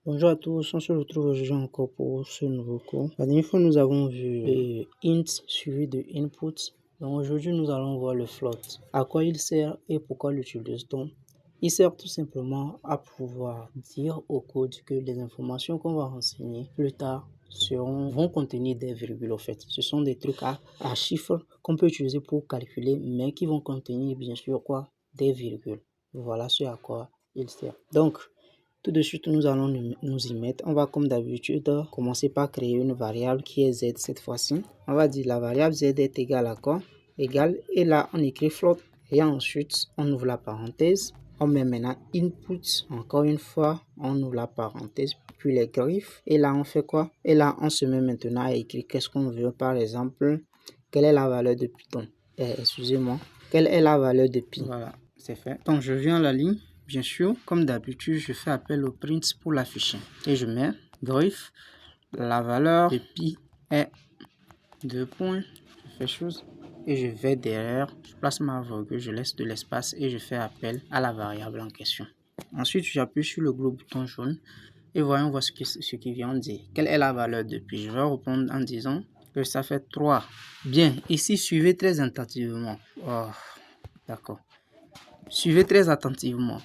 Bonjour à tous, on se retrouve aujourd'hui encore pour ce nouveau cours. La dernière fois, nous avons vu le int suivi de input. Donc aujourd'hui, nous allons voir le float. À quoi il sert et pourquoi l'utilise-t-on? Il sert tout simplement à pouvoir dire au code que les informations qu'on va renseigner plus tard vont contenir des virgules. En fait, ce sont des trucs à chiffres qu'on peut utiliser pour calculer, mais qui vont contenir bien sûr quoi? Des virgules. Voilà ce à quoi il sert. Donc, tout de suite, nous allons nous y mettre. On va comme d'habitude commencer par créer une variable qui est z cette fois-ci. On va dire la variable z est égale à quoi? Égale, et là on écrit float et ensuite on ouvre la parenthèse. On met maintenant input, encore une fois, on ouvre la parenthèse, puis les griffes. Et là on fait quoi? Et là on se met maintenant à écrire qu'est-ce qu'on veut. Par exemple, quelle est la valeur de Python? Excusez-moi, quelle est la valeur de pi? Voilà, c'est fait. Donc je viens à la ligne. Bien sûr, comme d'habitude, je fais appel au print pour l'afficher. Et je mets griffe, la valeur de pi est 2 points. Je fais chose et je vais derrière, je place ma virgule, je laisse de l'espace et je fais appel à la variable en question. Ensuite, j'appuie sur le gros bouton jaune et voyons voir ce qui vient dire. Quelle est la valeur de pi? Je vais répondre en disant que ça fait 3. Bien, ici, suivez très attentivement. Oh, d'accord. Suivez très attentivement.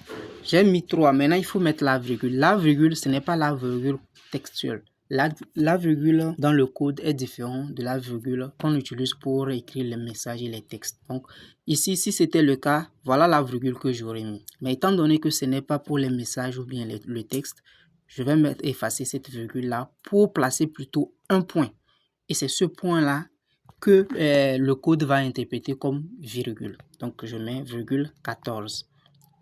J'ai mis 3. Maintenant, il faut mettre la virgule. La virgule, ce n'est pas la virgule textuelle. La virgule dans le code est différente de la virgule qu'on utilise pour écrire les messages et les textes. Donc, ici, si c'était le cas, voilà la virgule que j'aurais mis. Mais étant donné que ce n'est pas pour les messages ou bien le texte, je vais effacer cette virgule-là pour placer plutôt un point. Et c'est ce point-là que le code va interpréter comme virgule. Donc, je mets virgule 14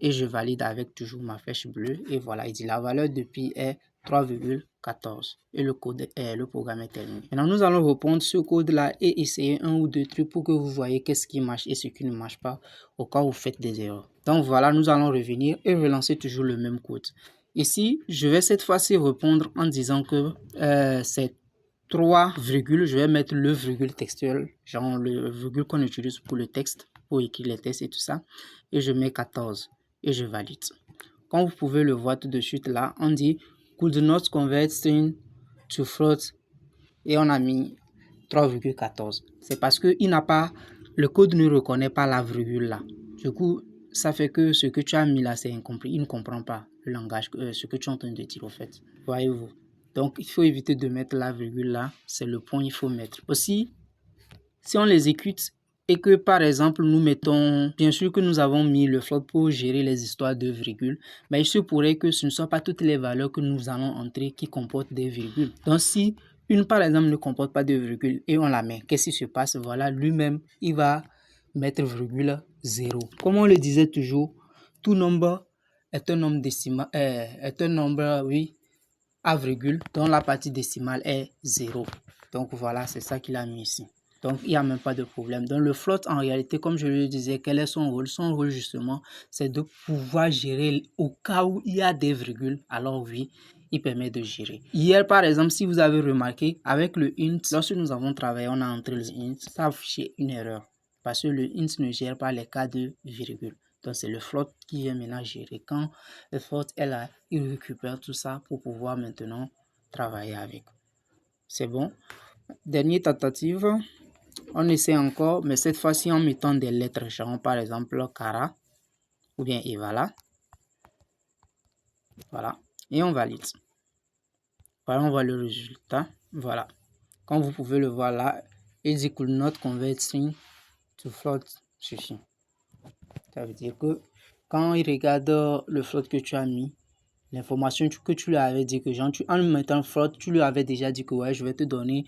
et je valide avec toujours ma flèche bleue. Et voilà, il dit la valeur de pi est 3,14 et le programme est terminé. Maintenant, nous allons reprendre ce code-là et essayer un ou deux trucs pour que vous voyez qu'est-ce qui marche et ce qui ne marche pas au cas où vous faites des erreurs. Donc, voilà, nous allons revenir et relancer toujours le même code. Ici, je vais cette fois-ci répondre en disant que c'est 3 virgules, je vais mettre le virgule textuel, genre le virgule qu'on utilise pour le texte, pour écrire les textes et tout ça. Et je mets 14 et je valide. Comme vous pouvez le voir tout de suite là, on dit could not convert string to float et on a mis 3,14. C'est parce que le code ne reconnaît pas la virgule là. Du coup, ça fait que ce que tu as mis là, c'est incompris. Il ne comprend pas le langage, ce que tu es en train de dire au fait. Voyez-vous? Donc, il faut éviter de mettre la virgule là. C'est le point qu'il faut mettre. Aussi, si on l'exécute et que, par exemple, nous mettons... Bien sûr que nous avons mis le float pour gérer les histoires de virgules. Mais il se pourrait que ce ne soit pas toutes les valeurs que nous allons entrer qui comportent des virgules. Donc, si une, par exemple, ne comporte pas de virgule et on la met, qu'est-ce qui se passe? Voilà, lui-même, il va mettre virgule 0. Comme on le disait toujours, tout nombre est un nombre décimal, oui, à virgule, dont la partie décimale est 0. Donc voilà, c'est ça qu'il a mis ici. Donc il n'y a même pas de problème. Donc le float, en réalité, comme je le disais, quel est son rôle? Son rôle justement, c'est de pouvoir gérer au cas où il y a des virgules. Alors oui, il permet de gérer. Hier, par exemple, si vous avez remarqué, avec le int, lorsque nous avons travaillé, on a entré le int, ça a affiché une erreur. Parce que le int ne gère pas les cas de virgule. Donc, c'est le float qui vient maintenant gérer. Quand le float est là, il récupère tout ça pour pouvoir maintenant travailler avec. C'est bon. Dernière tentative. On essaie encore, mais cette fois-ci en mettant des lettres, genre par exemple Kara ou bien Evala. Voilà. Et on valide. Voilà, on voit le résultat. Voilà. Comme vous pouvez le voir là, il dit could not convert string to float suffit. Ça veut dire que quand il regarde le float que tu as mis, l'information que tu lui avais dit que genre, en mettant float, tu lui avais déjà dit que ouais, je vais te donner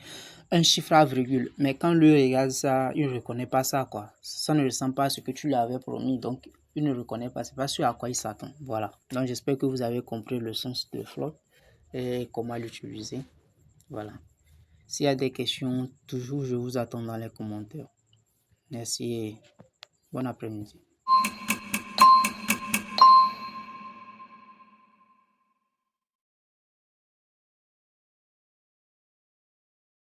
un chiffre à virgule. Mais quand lui regarde ça, il ne reconnaît pas ça, quoi. Ça ne ressemble pas à ce que tu lui avais promis. Donc, il ne reconnaît pas. C'est pas sûr à quoi il s'attend. Voilà. Donc, j'espère que vous avez compris le sens de float et comment l'utiliser. Voilà. S'il y a des questions, toujours, je vous attends dans les commentaires. Merci et bon après-midi.